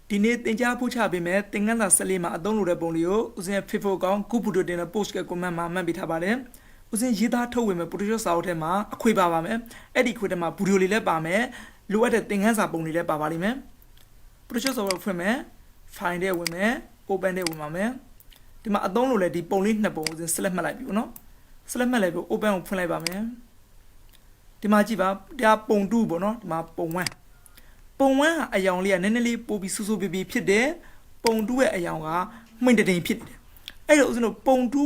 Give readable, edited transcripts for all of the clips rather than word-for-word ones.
ဒီနေ့သင်ကြားဖို့ချပေးမယ်သင်ခန်းစာ14မှာအသုံးလိုတဲ့ပုံလေးကိုဦးစင်း Facebook ကောင် Good Photo တင်တဲ့ post က comment မှာမှတ်ပေးထားပါတယ်။ဦးစင်းရေးသားထုတ်ဝေမယ် Photoshop စာအုပ်ထဲမှာအခွေပါမယ်။အဲ့ဒီခွေထဲမှာဗီဒီယိုလေးလည်းပါမယ်။လိုအပ်တဲ့သင်ခန်းစာပုံလေးလည်းပါပါလိမ့်မယ်။ Photoshop စာအုပ်ဖွင့်မယ်။ File ထဲဝင်မယ်။ Open ထဲဝင်ပါမယ်။ဒီမှာအသုံးလိုလဲဒီပုံလေးနှစ်ပုံဦးစင်း select မှတ်လိုက်ပြီပေါ့နော်။ select မှတ်လိုက်ပြီး Open ကိုဖွင့်လိုက်ပါမယ်။ဒီမှာကြည့်ပါဒါပုံ2ပေါ့နော်ဒီမှာပုံ1ပုံ1ကအယောင်လေးကနည်းနည်းလေးပို့ပြီးစူးစူးပြပြဖြစ်တယ်ပုံ2ရဲ့အယောင်ကမှိန်တိမ်ဖြစ်တယ်အဲ့တော့ဦးဇင်းတို့ပုံ2ကိ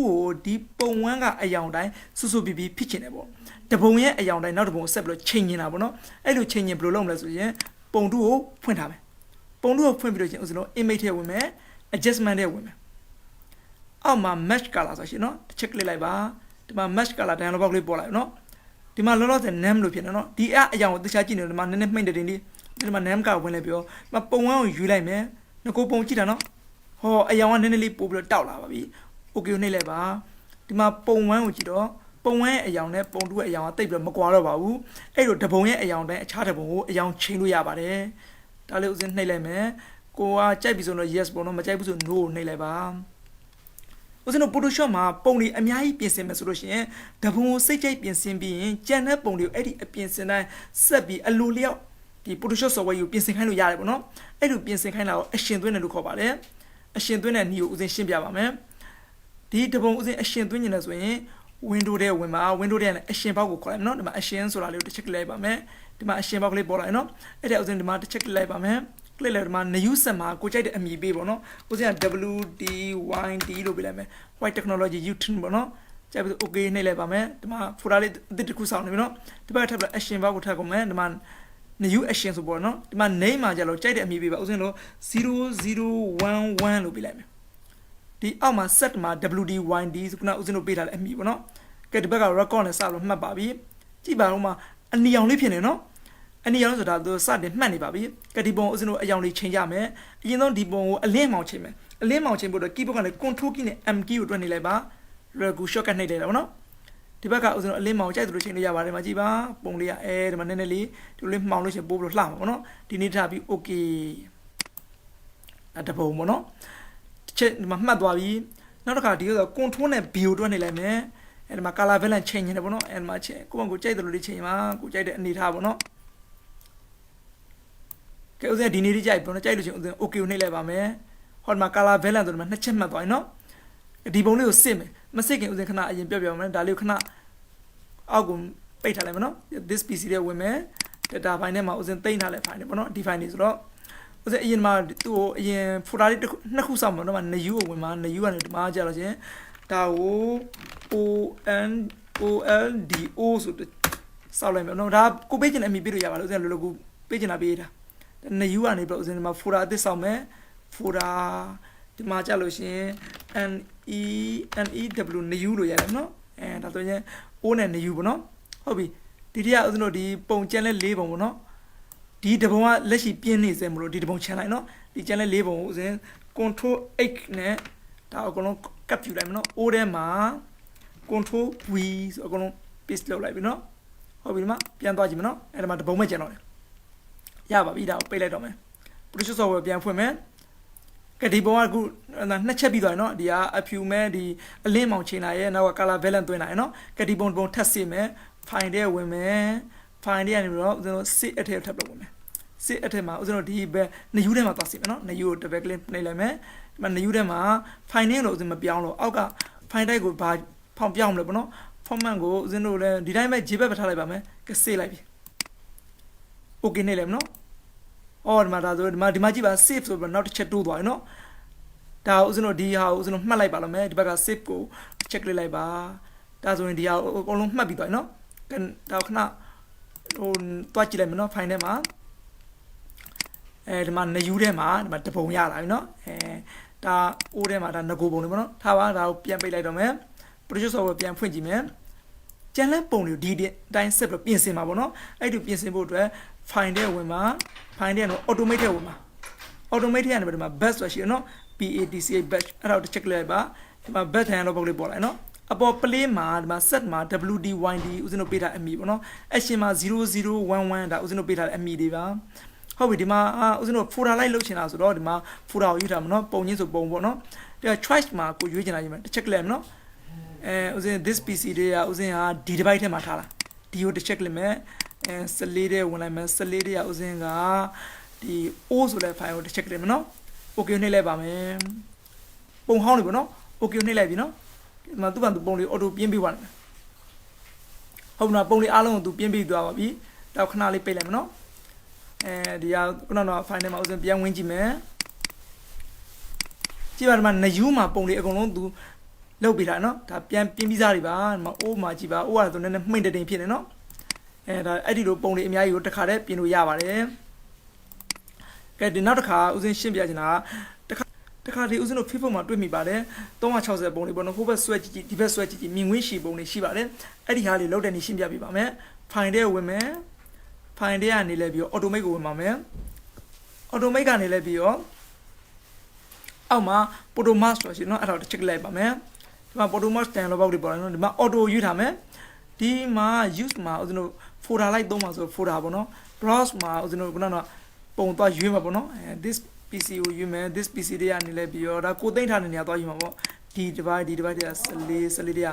ုဒီပုံ1ကအယောင်တိုင်းစူးစူးပြပြဖြစ်ချင်တယ်ပေါ့တပုံရဲ့အယောင်တိုင်းနောက်တပုံဆက်ပြီးတော့ချိန်နေတာပေါ့နော်အဲ့လိုချိန်ရင်ဘယ်လိုလုပ်မလဲဆိုရင်ပုံ2ကိုဖွင့်ထားမယ်ပုံ2ကိုဖွင့်ပြီးတော့ချင်းဦးဇင်းတို့ image ထဲဝင်မယ် adjustment ထဲဝင်မယ်အောက်မှာ match color ဆိုရှင်နော်တစ်ချက်ကလစ်လိုက်ပါဒီမှာ match color dialog box လေးပေါ်လာပြီနော်ဒီမှာလောလောဆယ် name လို့ဖြစ်နေနော်ဒီအယောင်ကိုတခြားကြည့်နေတယ်ဒီမှာနည်းနည်းမှိန်တိမ်လေးဒီမှာ name ကဝင်လိုက်ပြီးတော့ဒီမှာပုံ1ကိုယူလိုက်မယ်ငါကိုပုံကြည့်တာနော်ဟောအယောင်ကနည်းနည်းလေးပို့ပြီးတော့တောက်လာပါပြီ okay ကိုနှိပ်လိုက်ပါဒီမှာပုံ1ကိုကြည့်တော့ပုံ1ရဲ့အယောင်နဲ့ပုံ2ရဲ့အယောင်ကတိတ်ပြီးတော့မကွာတော့ပါဘူးအဲ့လိုတပုံရဲ့အယောင်တိုင်းအခြားတပုံကိုအယောင်ချိန်လို့ရပါတယ်ဒါလေးဥစဉ်နှိပ်လိုက်မယ်ကိုကကြိုက်ပြီဆိုတော့ yes ပေါ့နော်မကြိုက်ဘူးဆို no ကိုနှိပ်လိုက်ပါဦးဇင်းတို့ Photoshop မှာပုံတွေအများကြီးပြင်ဆင်မယ်ဆိုလို့ရှိရင်တပုံကိုစိတ်ကြိုက်ပြင်ဆင်ပြီးရင်ကြံတဲ့ပုံတွေကိုအဲ့ဒီအပြင်ဆင်တိုင်းဆက်ပြီးအလိုလျောက်ဒီ Photoshop software ကိုပြင်ဆင်ခိုင်းလို့ရတယ်ပေါ့နော်အဲ့လိုပြင်ဆင်ခိုင်းတာကိုအရှင်သွင်းတယ်လို့ခေါ်ပါတယ်အရှင်သွင်းတဲ့နည်းကိုဦးစင်းရှင်းပြပါမယ်ဒီတပုံဦးစင်းအရှင်သွင်းနေတယ်ဆိုရင် window ထဲဝင်ပါ window ထဲကနေအရှင်ဘောက်ကိုခေါ်လိုက်နော်ဒီမှာအရှင်ဆိုတာလေးကိုတစ်ချက်ကလိုက်ပါမယ်ဒီမှာအရှင်ဘောက်လေးပေါ်လာနော်အဲ့ဒါဦးစင်းဒီမှာတစ်ချက်ကလိုက်ပါမယ်ကလစ်လိုက်ဒီမှာ new set မှာကိုကြိုက်တဲ့အမည်ပေးပေါ့နော်ဦးစင်းက WDYD လို့ပေးလိုက်မယ် white technology YouTube ပေါ့နော်ကြိုက်ပြီး okay နှိပ်လိုက်ပါမယ်ဒီမှာ folder လေးအသစ်တစ်ခုစောင်းနေပြီနော်ဒီဘက်ကထပ်ပြီးအရှင်ဘောက်ကိုထပ်ကုန်မယ်ဒီမှာnew action ဆိုပေါ့နော်ဒီမှာ name မှာကြလို့ကြိုက်တဲ့အမည်ပေးပါဦးစင်းလို့0011လို့ပေးလိုက်မယ်ဒီအောက်မှာ set မှာ WDYD ဆိုခုနဦးစင်းတို့ပေးထားတဲ့အမည်ပေါ့နော်ကဲဒီဘက်က record နဲ့စလို့မှတ်ပါပြီကြည့်ပါဦးမှာအနီအောင်လေးဖြစ်နေနော်အနီအောင်ဆိုတာသူစတင်မှတ်နေပါပြီကဲဒီပုံဦးစင်းတို့အယောင်လေးချိန်ကြမယ်အရင်ဆုံးဒီပုံကိုအလင်းမောင်ချိန်မယ်အလင်းမောင်ချိန်ဖို့တော့ keyboard ကလည်း control key နဲ့ M key ကိုတွက်နေလိုက်ပါ regular shortcut နှိပ်လိုက်တာပေါ့နော်ဒီဘက်ကဦးဇင်းတို့အလင်းမောင်ကြိုက်သလိုချိန်လို့ရပါတယ်မှာကြည့်ပါပုံလေးကဒီမှာနည်းနည်းလေးဒီလိုလေးမှောင်လို့ရှင်ပို့ပြီးတော့လှမှာပေါ့နော်ဒီနေ့ထားပြီး okay တပုံပေါ့နော်တစ်ချက်ဒီမှာမှတ်သွားပြီနောက်တစ်ခါဒီဆို control နဲ့ B ကိုတွက်နေလိုက်မယ်ဒီမှာ color balance ချိန်နေတယ်ပေါ့နော်ဒီမှာချိန်ကိုယ့်ဘက်ကိုကြိုက်သလိုလေးချိန်ပါကိုကြိုက်တဲ့အနေထားပေါ့နော်ကဲဦးဇင်းဒီနေ့လေးကြိုက်ပေါ့နော်ကြိုက်လို့ရှင်ဦးဇင်း okay ကိုနှိပ်လိုက်ပါမယ်ဟောဒီမှာ color balance ဆိုဒီမှာနှစ်ချက်မှတ်သွားပြီနော်ဒီပုံလေးကိုစစ်မယ်မစစ်ခင်ဦးဇင်းခဏအရင်ပြောမယ်ဒါလေးကိုခဏအောက်ကိုပိတ်ထားလိုက်မယ်နော် this PC ထဲဝင်မယ် data file ထဲမှာဦးဇင်းသိမ်းထားတဲ့ file တွေပေါ့နော်ဒီ file တွေဆိုတော့ဦးဇင်းအရင်မှာသူ့ကိုအရင် folder လေးနှစ်ခုစောင့်မယ်နော် new ကိုဝင်မှာ new ကနေဒီမှာကြာလို့ချင်းဒါကို OLDO ဆိုတော့စောင့်လိုက်မယ်နော်ဒါကိုပေးချင်တဲ့အမည်ပေးလို့ရပါလို့ဦးဇင်းလောလောကူပေးချင်တာပေးတာ new ကနေပြီးဦးဇင်းဒီမှာ folder အသစ်စောင့်မယ် folder ဒီမှာကြာလို့ရှင် NEW new လို့ရတယ်နော်ဒါဆိုရင် O နဲ့ new ပေါ့နော်ဟုတ်ပြီဒီတရားဦးဇင်းတို့ဒီပုံကျန်လဲ၄ပုံပေါ့နော်ဒီတပုံကလက်ရှိပြင်းနေစေမလို့ဒီတပုံချန်လိုက်နော်ဒီကျန်လဲ၄ပုံကိုဦးဇင်း control X နဲ့ဒါအကုန်လုံးကပ်ပြူလိုက်မယ်နော် O ထဲမှာ control V ဆိုအကုန်လုံး paste လုပ်လိုက်ပြီနော်ဟုတ်ပြီဒီမှာပြန်သွားကြည့်မယ်နော်အဲ့ဒါမှတပုံမဲ့ကျန်တော့တယ်ရပါပြီဒါကိုပိတ်လိုက်တော့မယ် Photoshop software ပြန်ဖွင့်မယ်ကဲဒီပုံကအခုနှစ်ချက်ပြီးသွားပြီเนาะဒီကအဖြူမဲ့ဒီအလင်းမောင်ချိန်လာရဲ့နောက်က color balance သွင်းလာရဲ့เนาะကဲဒီပုံထပ်စစ်မယ် file ထဲဝင်မယ် file ထဲကနေပြီးတော့ဦးဇင်းတို့ save အထက်ထပ်လုပ်ဝင်မယ် save အထက်မှာဦးဇင်းတို့ဒီဘက် new ထဲမှာသွားစစ်မယ်เนาะ new ကိုတစ်ဘက် click နှိပ်လိုက်မယ်ဒီမှာ new ထဲမှာ file name လို့ဦးဇင်းမပြောင်းလို့အောက်က file type ကိုဘာဖောင်ပြောင်းမလဲပေါ့เนาะ format ကိုဦးဇင်းတို့လည်းဒီတိုင်းပဲ JPEG ပဲထားလိုက်ပါမယ်ကဲ save လိုက်ပြီ okay နှိပ်လိုက်မယ်เนาะအော်ဒီမှာဒါဆိုဒီမှာကြည့်ပါ save ဆိုပြီးတော့နောက်တစ်ချက်တိုးသွားပြီเนาะဒါဦးဇင်းတို့ဒီဟာကိုဦးဇင်းတို့မှတ်လိုက်ပါလို့မယ်ဒီဘက်က save ကို check လေးလိုက်ပါဒါဆိုရင်ဒီဟာအကုန်လုံးမှတ်ပြီးသွားပြီเนาะဒါခဏဟိုတွားကြည့်လိုက်မယ်เนาะ file ထဲမှာဒီမှာ new ထဲမှာဒီမှာတပုံရလာပြီเนาะဒါ O ထဲမှာဒါငကိုပုံလေးပေါ့เนาะထားပါဒါကိုပြန်ပိတ်လိုက်တော့မယ် Photoshop software ပြန်ဖွင့်ကြည့်မယ်ကျန်တဲ့ပုံတွေကိုဒီတိုင်းဆက်ပြီးပြင်ဆင်ပါပေါ့เนาะအဲ့ဒီပြင်ဆင်ဖို့အတွက် file ထဲဝင်ပါ file ထဲကတော့ automate ထဲဝင်ပါ automate ထဲကနေဒီမှာ batch ဆိုရှိရเนาะ BATCH batch အဲ့ဒါကို check လိုက်ပါဒီမှာ batch ထိုင်လို့ပုတ်လေးပေါ်လာเนาะအပေါ် play မှာဒီမှာ set မှာ WDYD ဦးဇင်းတို့ပေးထားအမည်ပေါ့เนาะ action မှာ0011ဒါဦးဇင်းတို့ပေးထားတဲ့အမည်တွေပါ ဟုတ်ပြီဒီမှာဦးဇင်းတို့ folder လိုက်လုပ်ချင်တာဆိုတော့ဒီမှာ folder ကိုယူထားမှာနော်ပုံချင်းဆိုပုံပေါ့နော်ဒီ choice မှာကိုရွေးချင်တာယူမှာတစ်ချက်လိုက်မယ်နော်ဦးဇင်း this PC တွေကဦးဇင်းဟာဒီ device ထဲမှာထားလာဒီကိုတစ်ချက်လိုက်မယ်14တဲ့ဝင်လိုက်မယ်14တဲ့ဦးဇင်းကဒီ O ဆိုတဲ့ file ကိုတစ်ချက်လိုက်မယ်နော် okay နှိပ်လိုက်ပါမယ်ပုံဟောင်းနေပေါ့နော် okay နှိပ်လိုက်ပြီနော်ဒီမှာသူ့ဘာသူပုံလေး auto ပြင်းပေးသွားတယ်ဟုတ်လားပုံလေးအားလုံးကိုသူပြင်းပေးသွားပါပြီတော့ခဏလေးပိတ်လိုက်မယ်နော်ဒီဟာခုနက file ထဲမှာဦးဇင်းပြန်ဝင်ကြည့်မယ်ကြည့်ပါဒီမှာ new မှာပုံလေးအကုန်လုံးသူလုပ်ပေးတာနော်ဒါပြန်ပြင်းပြီးသားတွေပါဒီမှာ O မှာကြည့်ပါ O ကဆိုနည်းနည်းမှိတ်တိမ်ဖြစ်နေနော်ဒါအဲ့ဒီလိုပုံလေးအများကြီးကိုတစ်ခါတည်းပြင်လို့ရပါတယ်ကဲဒီနောက်တစ်ခါဦးဇင်းရှင်းပြချင်တာတစ်ခါဒီဦးဇင်းတို့ Facebook မှာတွေ့မိပါတယ်360ပုံလေးပေါ့နော်ဟိုဘက်ဆွဲကြည့်ဒီဘက်ဆွဲကြည့်မြင်ကွင်းရှည်ပုံလေးရှိပါတယ်အဲ့ဒီဟာလေးလောက်တဲ့နေရှင်းပြပေးပါမယ် file ထဲဝင်မယ် file ထဲကနေလဲပြီးတော့ automate ကိုဝင်ပါမယ် automate ကနေလဲပြီးတော့အောက်မှာ photo mask ဆိုရှင်နော်အဲ့ဒါကို check လိုက်ပါမယ်ဒီမှာ photo mask တန်လို့ပေါက်လေးပေါ်လာနော်ဒီမှာ auto ယူထားမယ်ဒီမှာ use မှာဦးဇင်းတို့ folder လိုက်သုံးပါဆို folder ပေါ့နော် browse မှာဦးဇင်းတို့ခုနကပုံသွားရွေးမှာပေါ့နော်this PC ကိုယူမယ် this PC တွေကနေလဲပြီးတော့ဒါကိုသိမ့်ထားတဲ့နေရာသွားယူမှာပေါ့ဒီ device တွေက14တွေက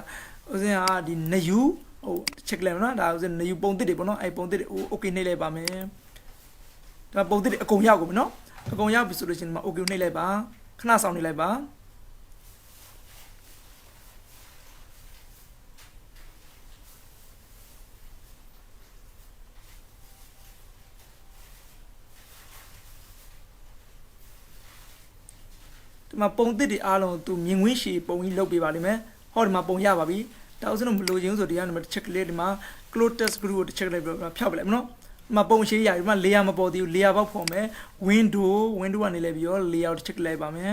ဦးဇင်းဟာဒီ new ဟို check လိုက်နော်ဒါဦးဇင်း new ပုံသစ်တွေပေါ့နော်အဲ့ပုံသစ်တွေ okay နှိပ်လိုက်ပါမယ်ဒါပုံသစ်တွေအကုန်ရောက်ကုန်ပြီနော်အကုန်ရောက်ပြီဆိုလို့ရှိရင်ဒီမှာ okay နှိပ်လိုက်ပါခဏဆောင်နေလိုက်ပါဒီမှာပုံသစ်တွေအားလုံးသူမြင်ကွင်းရှည်ပုံကြီးလုပ်ပေးပါလိမ့်မယ်ဟောဒီမှာပုံရပါပြီဒါဥစဉ်တော့မလိုချင်ဘူးဆိုဒီကနေမှာ check လေးဒီမှာ close test group ကို check လိုက်ပြီးတော့ဖြောက်ပလိုက်မနော်ဒီမှာပုံရှည်ရဒီမှာ layer မပေါ်သေးဘူး layer ပေါက်ဖော်မယ် window ကနေလဲပြီးတော့ layer ကို check လိုက်ပါမယ်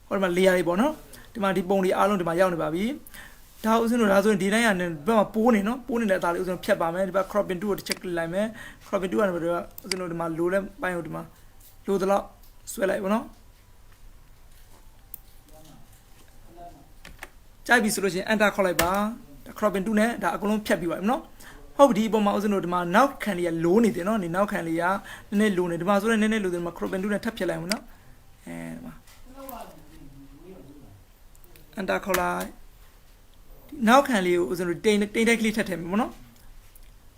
ဟောဒီမှာ layer တွေပေါ့နော်ဒီမှာဒီပုံတွေအားလုံးဒီမှာရောက်နေပါပြီဒါဥစဉ်တော့ဒါဆိုရင်ဒီတိုင်းကနေဘက်မှာပိုးနေနော်ပိုးနေတဲ့အသားလေးဥစဉ်ဖြတ်ပါမယ်ဒီဘက် cropping tool ကို check လိုက်မယ် cropping tool ကနေပြီးတော့ဥစဉ်တော့ဒီမှာလိုတဲ့ပိုင်းကိုဒီမှာလိုသလောက်ဆွဲလိုက်ပါနော်ကြိုက်ပြီဆိုလို့ရှိရင် enter ခေါက်လိုက်ပါဒါ cropping tool နဲ့ဒါအကုန်လုံးဖြတ်ပြီးပါပြီနော်ဟုတ်ပြီဒီအပေါ်မှာဥစဉ်တို့ဒီမှာနောက်ခံလေးကလိုးနေတယ်နော်ဒီနောက်ခံလေးကနည်းနည်းလိုးနေဒီမှာဆိုတော့နည်းနည်းလိုးတယ်ဒီမှာ cropping tool နဲ့ထပ်ဖြတ်လိုက်အောင်နော်ဒီမှာ enter ခေါက်လိုက်နောက်ခံလေးကိုဥစဉ်တို့တိမ်တိုက်ကလေးထပ်ထည့်မယ်ပေါ့နော်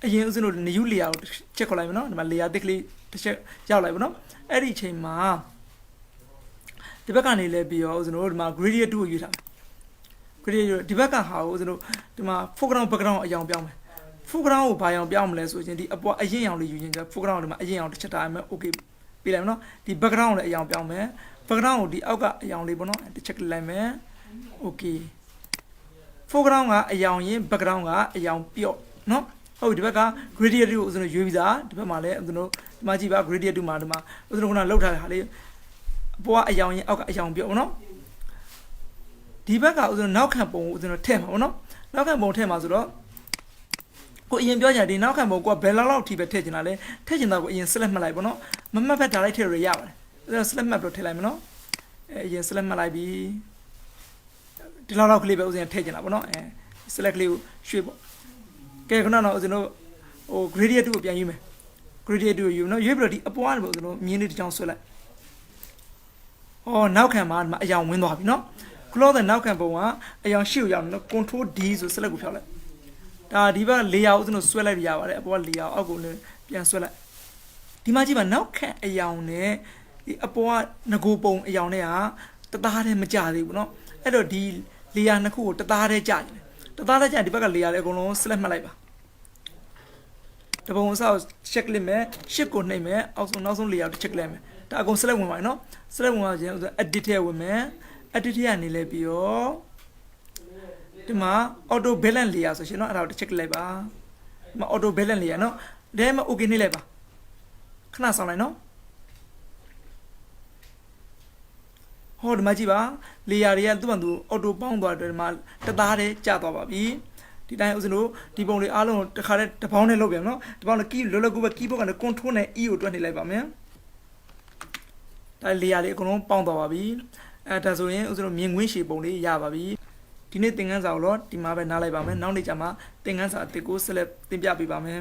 အရင်ဥစဉ်တို့ new layer ကိုချက်ခေါက်လိုက်မယ်နော်ဒီမှာ layer တစ်ကလေးတစ်ချက်ရောက်လိုက်ပေါ့နော်အဲ့ဒီအချိန်မှာဒီဘက်ကနေလဲပြီးတော့ဥစဉ်တို့ဒီမှာ gradient tool ကိုယူထားဒီဘက်ကဟာကိုဦးဇင်းတို့ဒီမှာ foreground background အရောင်ပြောင်းမယ် foreground ကိုဘာရောင်ပြောင်းမလဲဆိုရင်ဒီအပေါ်အရင်ရောင်လေးယူရင်ကျ foreground ကိုဒီမှာအရင်ရောင်တစ်ချက်ထားမယ် okay ပေးလိုက်မယ်နော်ဒီ background ကိုလည်းအရောင်ပြောင်းမယ် background ကိုဒီအောက်ကအရောင်လေးပေါ့နော်တစ်ချက်လိုက်မယ် okay foreground ကအရောင်ရင် background ကအရောင်ပြော့နော်ဟုတ်ဒီဘက်က gradient ကိုဦးဇင်းတို့ရွေးပြီးသားဒီဘက်မှာလည်းဦးဇင်းတို့ဒီမှာကြည့်ပါ gradient မှာဒီမှာဦးဇင်းတို့ခုနလောက်ထားတဲ့ဟာလေးအပေါ်ကအရောင်ရင်အောက်ကအရောင်ပြော့ပေါ့နော်ဒီဘက်ကဦးဇင်းနောက်ခံပုံကိုဦးဇင်းတို့ထည့်မှာပေါ့နော်နောက်ခံပုံထည့်မှာဆိုတော့ကိုအရင်ပြောကြဒီနောက်ခံပုံကိုဘယ်လောက်ထိပဲထည့်ချင်တာလဲထည့်ချင်တာကိုအရင် select မှတ်လိုက်ပေါ့နော်မမှတ်ဖက် direct ထည့်ရရပါတယ်ဦးဇင်း select မှတ်ပြီးထည့်လိုက်မယ်နော်အရင် select မှတ်လိုက်ပြီးဒီလောက်ကလေးပဲဦးဇင်းထည့်ချင်တာပေါ့နော် select လေးကိုရွှေ့ပေါ့ကဲခုနကတော့ဦးဇင်းတို့ဟို gradient ကိုပြန်ယူမယ် gradient ကိုယူနော်ရွေးပြီးတော့ဒီအပေါ်ကနေပေါ့ဦးဇင်းတို့မြင်းလေးတစ်ချောင်းဆွဲလိုက်ဟောနောက်ခံမှာဒီမှာအရောင်ဝင်သွားပြီနော်close တဲ့နောက်ခံပုံကအရောင်ရှေ့ကိုရောက်နေတော့ control D ဆို select ကိုဖြောက်လိုက်ဒါဒီဘက် layer ကိုဦးဇင်းတို့ဆွဲလိုက်ရပါတယ်အပေါ်က layer အောက်ကိုလည်းပြန်ဆွဲလိုက်ဒီမှာကြည့်ပါနောက်ခံအရောင်နဲ့ဒီအပေါ်ကငကိုပုံအရောင်နဲ့ကတသားတည်းမကြသေးဘူးเนาะအဲ့တော့ဒီ layer နှစ်ခုကိုတသားတည်းကြတယ်တသားတည်းကြဒီဘက်က layer လည်းအကုန်လုံး select မှတ်လိုက်ပါတပုံအစား check လိုက်မယ် shift ကိုနှိပ်မယ်အောက်ဆုံးနောက်ဆုံး layer ကို check လိုက်မယ်ဒါအကုန် select ဝင်ပါမယ်เนาะ select ဝင်ပါခြင်း edit ထဲဝင်မယ်edit ထဲကနေလဲပြီးတော့ဒီမှာ auto balance layer ဆိုရှင်เนาะအဲ့ဒါကို check လိုက်ပါဒီမှာ auto balance layer เนาะဒါမှ okay နှိပ်လိုက်ပါခဏဆောင်လိုက်เนาะဟောဒီမှာကြည့်ပါ layer တွေကသူ့ဘာသူ auto ပေါင်းသွားတယ်ဒီမှာတသားတည်းကျသွားပါပြီဒီတိုင်းဦးဇင်းတို့ဒီပုံတွေအားလုံးတစ်ခါတည်းတစ်ပေါင်းနဲ့လုပ်ပြန်เนาะဒီပေါင်းနဲ့ key လောလောကူပဲ keyboard ကနေ control နဲ့ e ကိုတွက်နေလိုက်ပါမယ်ဒါ layer တွေအကုန်လုံးပေါင်းသွားပါပြီဒါဆိုရင်ဦးဇင်းတို့မြင်ကွင်းရှည်ပုံလေးရပါပြီဒီနေ့သင်ခန်းစာကိုတော့ဒီမှာပဲနားလိုက်ပါမယ်နောက်နေ့ကျမှသင်ခန်းစာအသစ်ကိုဆက်လက်တင်ပြပေးပါမယ်